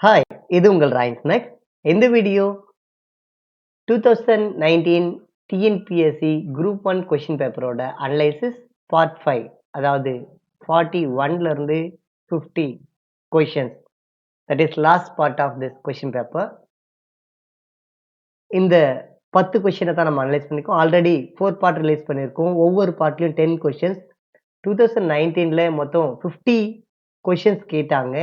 Hi, இது உங்கள் rains next. இந்த வீடியோ 2019 டிஎன்பிஎஸ்சி குரூப் 1 கொஸ்டின் பேப்பரோட அனலைசிஸ் பார்ட் 5, அதாவது 41ல இருந்து 50 questions. That is last part of this question paper. இந்த 10 கொஸ்டினை தான் நம்ம அனலைஸ் பண்ணிருக்கோம். ஆல்ரெடி 4 பார்ட் ரிலீஸ் பண்ணியிருக்கோம். ஒவ்வொரு பார்ட்லையும் 10 கொஸ்டின்ஸ். 2019ல மொத்தம் 50 கொஸ்டின்ஸ் கேட்டாங்க.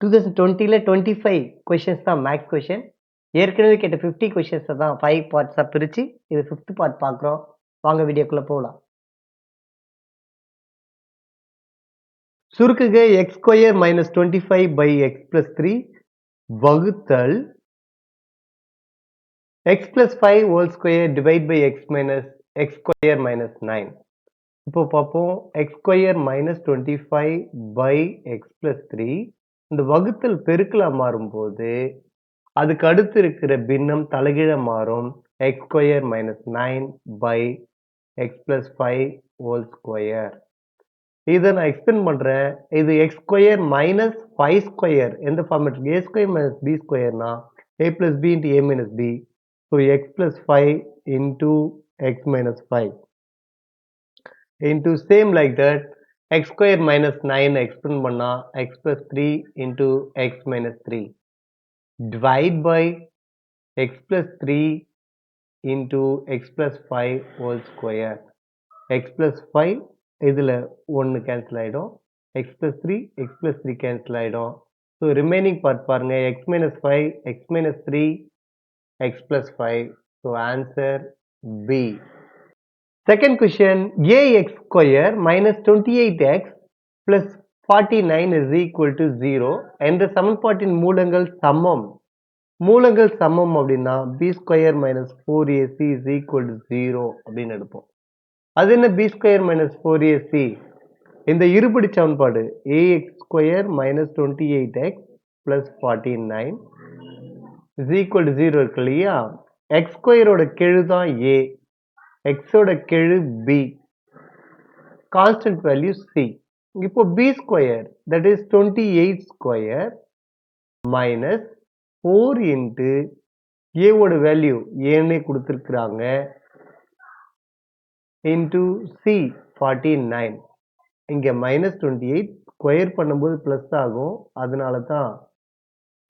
2020ல 25 கொஸ்டின்ஸ் தான் மேக்ஸ் கொஸ்டின். ஏற்கனவே கேட்ட 50 கொஸ்டின்ஸை தான் 5 பார்ட்ஸாக பிரித்து இது 5th பார்ட் பார்க்குறோம். வாங்க வீடியோக்குள்ளே போகலாம். சுருக்குக x square minus 25 by x plus 3 வகுத்தல் x plus 5 whole square divide by x minus x square minus 9. இப்போ பார்ப்போம். X square minus 25 by x plus 3 இந்த வகுத்தல் பெருக்கலா மாறும்போது அதுக்கு அடுத்து இருக்கிற பின்னம் தலைகீழ மாறும். X square minus 9 by x plus 5 whole square. இதை நான் எக்ஸ்பிளைன் பண்றேன். இது எக்ஸ் ஸ்கொயர் மைனஸ் 5 ஸ்கொயர் எந்த format? A square minus B ஸ்கொயர்னா A plus B into A minus B. So x plus 5 into x minus 5 into same like that x square minus 9 explain பண்ணா x plus 3 into x minus 3 divide by x plus 3 into x plus 5 whole square. x plus 5 இதில் 1 cancel ஆயிடும். x plus 3 x plus 3 cancel ஆயிடும். so remaining part பாருங்க x minus 5 x minus 3 x plus 5. so answer B. Second question, ax square minus 28x plus 49 is equal to 0 என்ற சமன்பாட்டின் மூலங்கள் சமம். மூலங்கள் சமம் அப்படின்னா b square minus 4ac is equal to 0 அப்படின்னு எடுப்போம். அது என்ன b square minus 4ac? இந்த இருபடி சமன்பாடு ax square minus 28x plus 49 is equal to 0 இருக்கு இல்லையா? x square ஓட கெழு தான் a, x ஓட கெழு b, கான்ஸ்டன்ட் வேல்யூ c. இப்போ b square that is 28 square minus 4 into a ஓட வேல்யூ ஏன்னே கொடுத்துருக்குறாங்க இன்ட்டு c 49. இங்கே மைனஸ் 28 ஸ்கொயர் பண்ணும்போது ப்ளஸ் ஆகும், அதனால தான்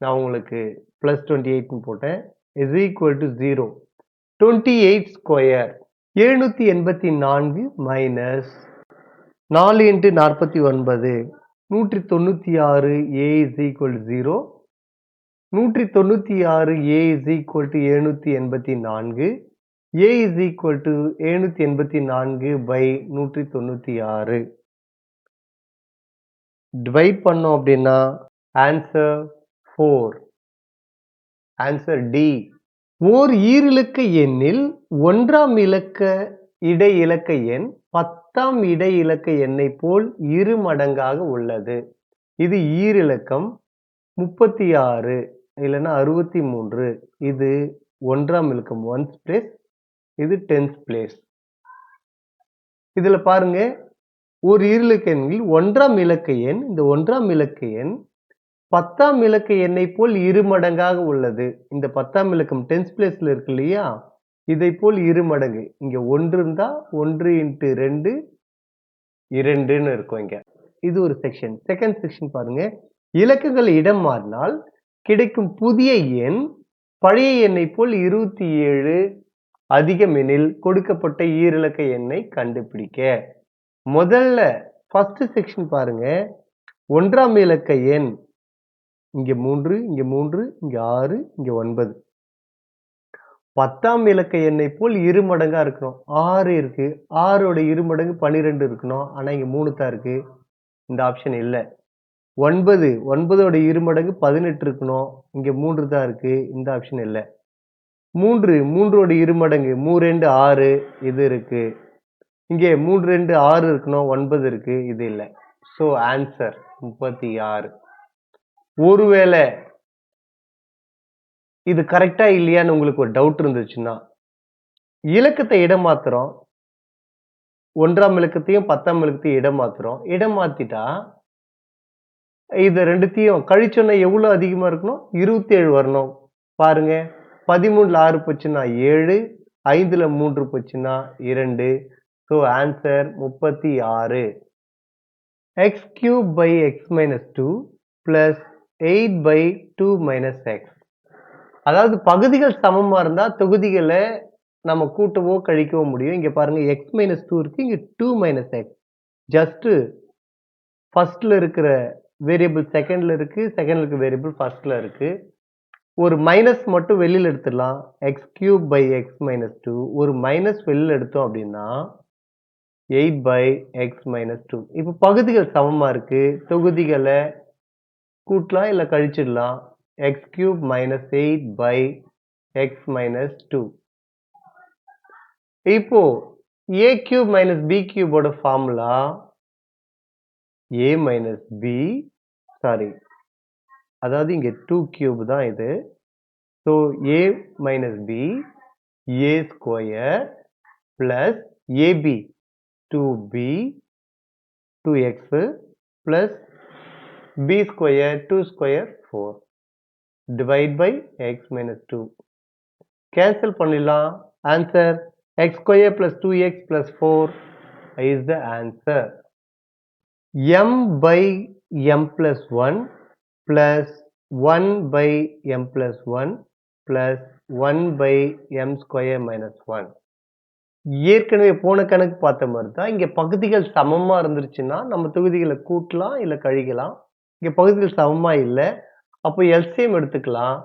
நான் உங்களுக்கு ப்ளஸ் 28 போட்டேன். Is equal to 0. 28 square 784 minus 4 into 49 196 a is equal to 0. 196 a is equal to 784. a is equal to 784 by 196. Divide பண்ணோம் அப்படின்னா ஆன்சர் 4. Answer D. ஓர் ஈரிலக்க எண்ணில் ஒன்றாம் இலக்க இடை இலக்க எண் 10ஆம் இடை இலக்க எண்ணை போல் இரு மடங்காக உள்ளது. இது ஈரிலக்கம் 36 இல்லைன்னா 63. இது ஒன்றாம் இலக்கம் 1's place, இது 10th place. இதுல பாருங்க, ஒரு ஈரிலக்க எண்ணில் ஒன்றாம் இலக்க எண், இந்த ஒன்றாம் இலக்க எண் 10ஆம் இலக்க எண்ணை போல் இரு மடங்காக உள்ளது. இந்த 10ஆம் இலக்கம் 10th placeல இருக்கு இல்லையா, இதை போல் இரு மடங்கு. இங்க 1 இருந்தா 1 இன்ட்டு 2 2ன்னு இருக்கும் இங்க. இது ஒரு செக்ஷன். செகண்ட் செக்ஷன் பாருங்க. இலக்கங்கள் இடம் மாறினால் கிடைக்கும் புதிய எண் பழைய எண்ணை போல் 27 அதிகம் எனில் கொடுக்கப்பட்ட ஈரிலக்க எண்ணை கண்டுபிடிக்க. முதல்ல ஃபர்ஸ்ட் செக்ஷன் பாருங்க. ஒன்றாம் இலக்க எண் இங்க 3 இங்க 3 இங்க 6 இங்க 9. 10ஆம் இலக்க எண்ணை போல் இரு மடங்கா இருக்கணும். 6 இருக்கு, 6ஓட இரு மடங்கு 12 இருக்கணும். ஆனா இங்க 3 தான் இருக்கு, இந்த ஆப்ஷன் இல்லை. 9 9ஓட இரு மடங்கு 18 இருக்கணும். இங்க 3 தான் இருக்கு, இந்த ஆப்ஷன் இல்லை. 3 3ஓட இரு மடங்கு 3 2 6 இது இருக்கு. இங்கே 3 2 6 இருக்கணும், 9 இருக்கு, இது இல்லை. So answer 36. ஒருவேளை இது கரெக்டா இல்லையான்னு உங்களுக்கு ஒரு டவுட் இருந்துச்சுன்னா இலக்கத்தை இடம் மாத்துறோம். ஒன்றாம் இலக்கத்தையும் 10ஆம் இலக்கத்தையும் இடம் மாத்துறோம். இடம் மாத்திட்டா இது ரெண்டுத்தையும் கழிச்சோன்னா எவ்வளோ அதிகமாக இருக்கணும்? 27 வரணும். பாருங்க 13ல் 6 போச்சுன்னா 7, 5ல் 3 போச்சுன்னா 2. So answer 36. x cube by x minus 2 plus 8 by 2 minus x. அதாவது பகுதிகள் சமமா இருந்தா தொகுதிகளை நம்ம கூட்டவோ கழிக்கவோ முடியும். இங்க பாருங்க x minus 2 இருக்கு, இங்க 2 minus x. ஜஸ்ட் ஃபர்ஸ்ட்ல இருக்கிற வேரியபிள் செகண்ட்ல இருக்கு, செகண்ட்ல இருக்க வேரியபிள் ஃபர்ஸ்ட்ல இருக்கு. ஒரு மைனஸ் மட்டும் வெளியில எடுத்துடலாம். x cube by x minus 2 ஒரு மைனஸ் வெளியில எடுத்தோம் அப்படின்னா 8 by x minus 2. இப்போ பகுதிகள் சமமா இருக்கு, தொகுதிகளை கூட்டலாம் இல்ல கழிச்சிடலாம். x cube minus 8 by x minus 2. இப்போ a cube minus b cube ஓட formula a minus b, sorry, அதாவது இங்க 2 cube தான் இது. So a minus b a square plus ab 2b 2x plus b square 2 square 4 divide by x minus 2. cancel பண்ணிடலாம். answer x square plus 2x plus 4 is the answer. m by m plus 1 plus 1 by m plus 1 plus 1 by m square minus 1. ஏற்கனவே போன கணக்கு பார்த்த மாதிரி தான். இங்க பகுதிகள் சமமா இருந்துருச்சுன்னா நம்ம தொகுதிகளை கூட்டலாம் இல்ல கழிக்கலாம். இங்க பகுதிகள் சமமா இல்லை, அப்போ எல்சிஎம் எடுத்துக்கலாம்.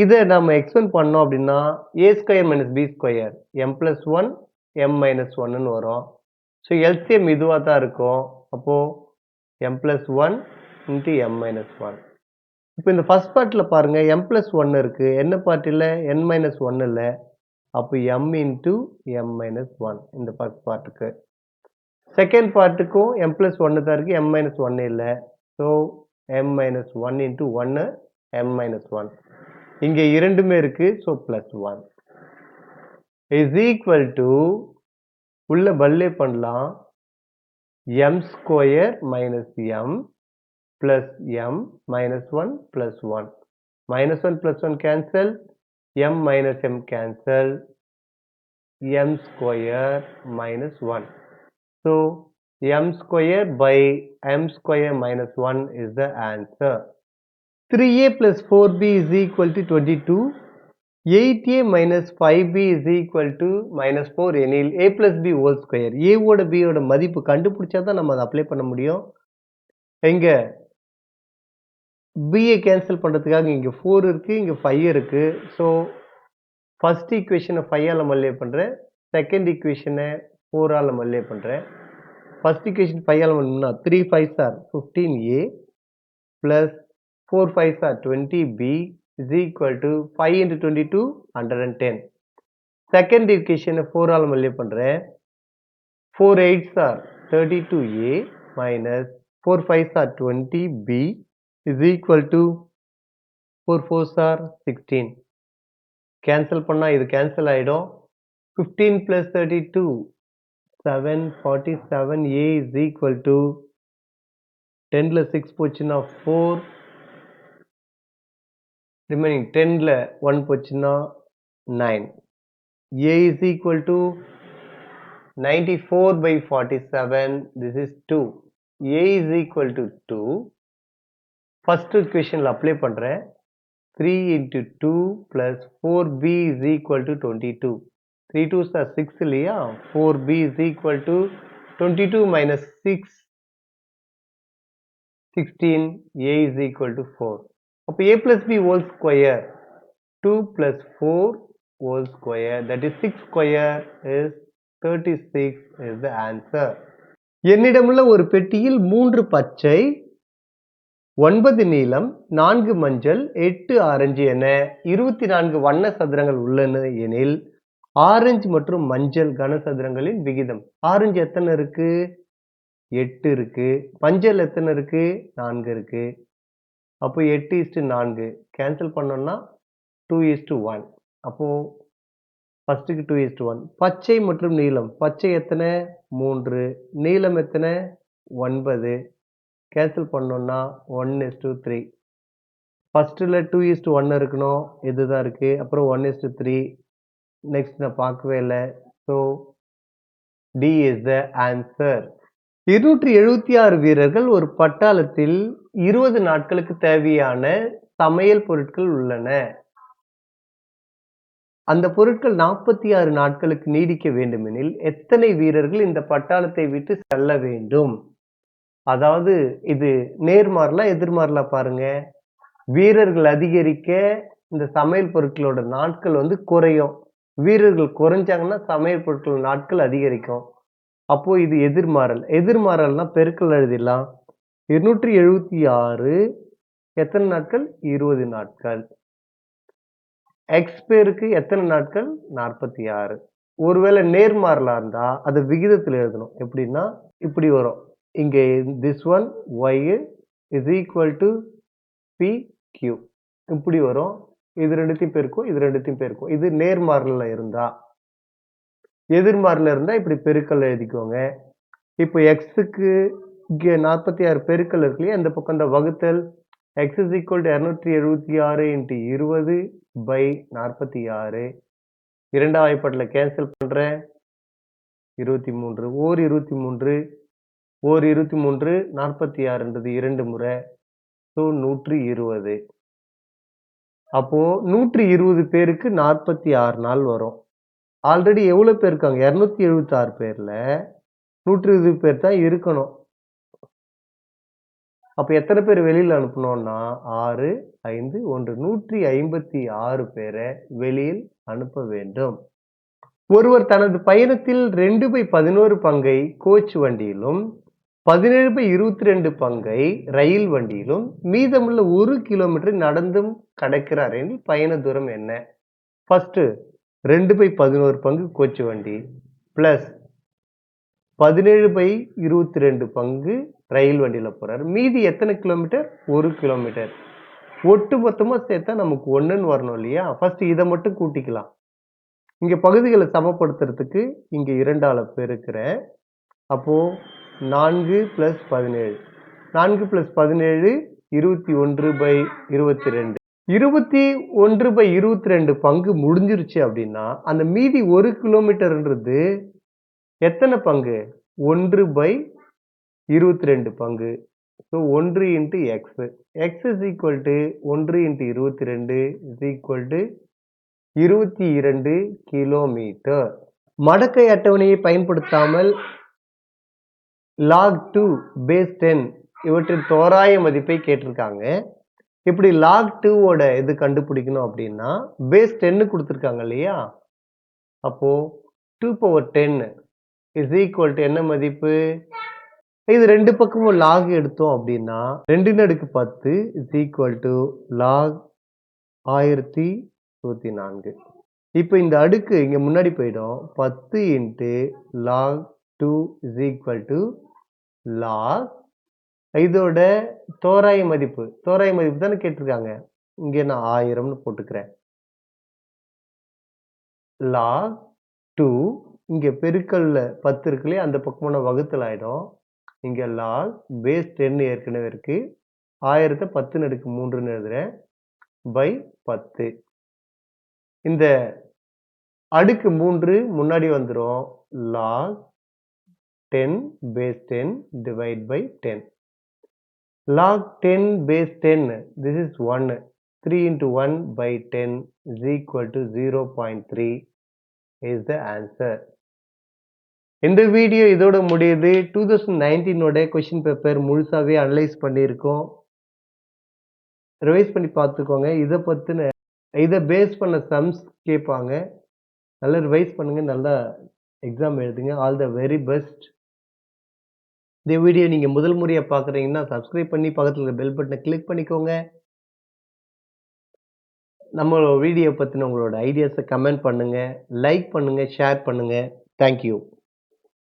இதை நம்ம எக்ஸ்பெண்ட் பண்ணோம் அப்படின்னா a square minus B square m plus 1 m minus 1ன்னு வரும். ஸோ எல்சிஎம் இதுவாக தான் இருக்கும். அப்போ m plus 1 into m minus 1. இப்போ இந்த ஃபர்ஸ்ட் பார்ட்டில் பாருங்க m பிளஸ் 1 இருக்கு, என்ன பார்ட்டில் n மைனஸ் 1 இல்லை. அப்போ m இன்ட்டு m மைனஸ் 1 இந்த ஃபர்ஸ்ட் பார்ட்டுக்கு. செகண்ட் பார்ட்டுக்கும் m பிளஸ் 1 தான் இருக்கு, m மைனஸ் 1 இல்லை. So m minus 1 into 1 m minus 1. இங்க இரண்டுமே இருக்கு, so plus 1 is equal to, உள்ள பல்லே பண்ணலாம், m square minus m plus m minus 1 plus 1. Minus 1 plus 1 cancel, m minus m cancel, m square minus 1. So m square by m square minus 1 is the answer. 3a plus 4b is equal to 22. 8a minus 5b is equal to minus 4 எனில் a plus b whole square. a ஓட b ஓட மதிப்பு கண்டுபிடிச்சா தான் நம்ம அதை apply பண்ண முடியும். எங்க b கேன்சல் பண்றதுக்காக இங்க 4 இருக்கு, இங்க 5 இருக்கு. ஸோ ஃபர்ஸ்ட் ஈக்குவேஷனை 5ஆல் மல்டிப்ளை பண்ணுறேன், செகண்ட் ஈக்குவேஷனை 4ஆல் மல்டிப்ளை பண்ணுறேன். ஃபர்ஸ்ட் ஈக்குவேஷன் 5ஆல் multiply 3 5s are 15a plus 4 5s are 20b is equal to 5 into 22 110. Second ஈக்குவேஷனை 4ஆல் மல்டிப்ளை பண்ணுறேன், 4 8s are 32a minus 4 5s are 20b is equal to 4 4s are 16. Cancel பண்ணா இது cancel ஆயிடும். 15 plus 32 747a is equal to 10ல 6 போச்சுன்னா 4, remaining 10ல 1 போச்சுன்னா 9. a is equal to 94 by 47, this is 2. a is equal to 2. First equationல apply பண்றேன், 3 into 2 plus 4b is equal to 22. 3 2s are 6 இல்லையா, 4b is equal to 22 minus 6 16, a is equal to 4. அப்போ a plus b whole square 2 plus 4 whole square, that is 6 square is 36 is the answer. என்னிடமுள்ள ஒரு பெட்டியில் 3 பச்சை, 9 நீலம், 4 மஞ்சள், 8 orange என 24 வண்ண சதுரங்கள் உள்ளன எனில் ஆரஞ்சு மற்றும் மஞ்சள் கனசதுரங்களின் விகிதம். ஆரஞ்சு எத்தனை இருக்கு? 8 இருக்கு. மஞ்சள் எத்தனை இருக்கு? 4 இருக்கு. அப்போ 8:4 கேன்சல் பண்ணோம்னா 2:1. அப்போ ஃபர்ஸ்ட்டுக்கு 2:1. பச்சை மற்றும் நீலம், பச்சை எத்தனை? 3, நீலம் எத்தனை? 9, கேன்சல் பண்ணோம்னா 1:3. ஃபர்ஸ்ட்டில் 2:1 இருக்கணும், இதுதான் இருக்குது. அப்புறம் 1:3. நெக்ஸ்ட் நான் பார்க்கவே இல்லை. So D is the answer. 276 வீரர்கள் ஒரு பட்டாளத்தில் 20 நாட்களுக்கு தேவையான சமையல் பொருட்கள் உள்ளன. அந்த பொருட்கள் 46 நாட்களுக்கு நீடிக்க வேண்டுமெனில் எத்தனை வீரர்கள் இந்த பட்டாளத்தை விட்டு செல்ல வேண்டும்? அதாவது இது நேர்மாறலா எதிர்மாறலா பாருங்க. வீரர்கள் அதிகரிக்க இந்த சமையல் பொருட்களோட நாட்கள் வந்து குறையும். வீரர்கள் குறைஞ்சாங்கன்னா சமையல் பொருட்கள் நாட்கள் அதிகரிக்கும். அப்போ இது எதிர்மாறல். எதிர்மாறல்னா பெருக்கல் எழுதிடலாம். 276 எத்தனை நாட்கள்? 20 நாட்கள். எக்ஸ் பேருக்கு எத்தனை நாட்கள்? 46. ஒருவேளை நேர்மாறலா இருந்தா அதை விகிதத்தில் எழுதணும். எப்படின்னா இப்படி வரும். இங்கே this one y is equal to pq. இப்படி வரும். இது ரெண்டுத்தையும் பெருக்கும், இது ரெண்டுத்தையும் பெருக்கும். இது நேர்மாறல்ல இருந்தா. எதிர்மாறல இருந்தா இப்படி பெருக்கல் எழுதிக்கோங்க. இப்போ எக்ஸுக்கு இங்கே 46 பெருக்கல் இருக்கு இல்லையா, இந்த பக்கம் இந்த வகுத்தல். X is equal to 276 into 20 by 46. இரண்டாம் வாய்ப்பாட்டில் கேன்சல் பண்ணுறேன். 23 ஓர் 23 ஓர் 23 46ன்றது 2 முறை. ஸோ 120. அப்போ 120 பேருக்கு 46 நாள் வரும். ஆல்ரெடி எவ்வளோ பேர் இருக்காங்க? 276 பேர்ல 120 பேர் தான் இருக்கணும். அப்ப எத்தனை பேர் வெளியில் அனுப்பணும்னா 6, 5, 1 156 பேரை வெளியில் அனுப்ப வேண்டும். ஒருவர் தனது பயணத்தில் 2/11 பங்கை கோச் வண்டியிலும் 17/22 பங்கை ரயில் வண்டியிலும் மீதமுள்ள 1 கிலோமீட்டர் நடந்தும் கடக்கிறார் எனில் பயண தூரம் என்ன? ஃபர்ஸ்ட் 2/11 பங்கு கோச் வண்டி பிளஸ் 17/22 பங்கு ரயில் வண்டியில போறாரு. மீதி எத்தனை கிலோமீட்டர்? 1 கிலோமீட்டர். ஒட்டு மொத்தமா சேர்த்தா நமக்கு 1ன்னு வரணும் இல்லையா? ஃபர்ஸ்ட் இதை மட்டும் கூட்டிக்கலாம். இங்க பகுதிகளை சமப்படுத்துறதுக்கு இங்க 2ஆல பெருக்கிறேன். அப்போ 4 + 17. 4 + 17 21/22. 21/22 பங்கு முடிஞ்சிருச்சு அப்படின்னா அந்த மீதி 1 கிலோமீட்டர்ன்றது எத்தனை பங்கு? 1/22 பங்கு. So 1 × x. x is equal to 1 × 22 is equal to 22 kilometre. மடக்கை அட்டவணையை பயன்படுத்தாமல் log 2 base 10 இவற்றின் தோராய மதிப்பை கேட்டிருக்காங்க. இப்படி log 2 ஓட இது கண்டுபிடிக்கணும் அப்படின்னா பேஸ் 10 கொடுத்துருக்காங்க இல்லையா? அப்போ 2/10 is equal to என்ன மதிப்பு? இது ரெண்டு பக்கமும் log எடுத்தோம் அப்படின்னா 2/10 is equal to log 1024. இப்போ இந்த அடுக்கு இங்க முன்னாடி போயிடும். 10 × log 2 is equal to log இதோட தோராய மதிப்பு தானே கேட்டிருக்காங்க. இங்கே நான் 1000ன்னு போட்டுக்கிறேன். log 2 இங்க பெருக்கல்ல 10 இருக்கு இல்லையா, அந்த பக்கமான வகுத்தல் ஆயிடும். இங்க log பேஸ் 10 ஏற்கனவே இருக்கு. 1000 10^3ன்னு எழுதுறேன் பை 10. இந்த அடுக்கு 3 முன்னாடி வந்துடும். log 10 base 10 divide by 10. log 10 base 10 this is 1. 3 × 1 by 10 is equal to 0.3 is the answer. இந்த வீடியோ இதோட முடியுது. 2019ஓட கொஸ்டின் பேப்பர் முழுசாவே அனலைஸ் பண்ணியிருக்கோம். ரிவைஸ் பண்ணி பார்த்துக்கோங்க. இதை பேஸ் பண்ண சம்ஸ் கேட்பாங்க. நல்லா ரிவைஸ் பண்ணுங்க, நல்லா எக்ஸாம் எழுதுங்க. All the very best. இந்த வீடியோ நீங்க முதல் முறையா பார்க்குறீங்கன்னா சப்ஸ்கிரைப் பண்ணி பக்கத்தில் இருக்க பெல் பட்டனை கிளிக் பண்ணிக்கோங்க. நம்ம வீடியோ பற்றின உங்களோட ஐடியாஸை கமெண்ட் பண்ணுங்க, லைக் பண்ணுங்க, ஷேர் பண்ணுங்க. தேங்க்யூ.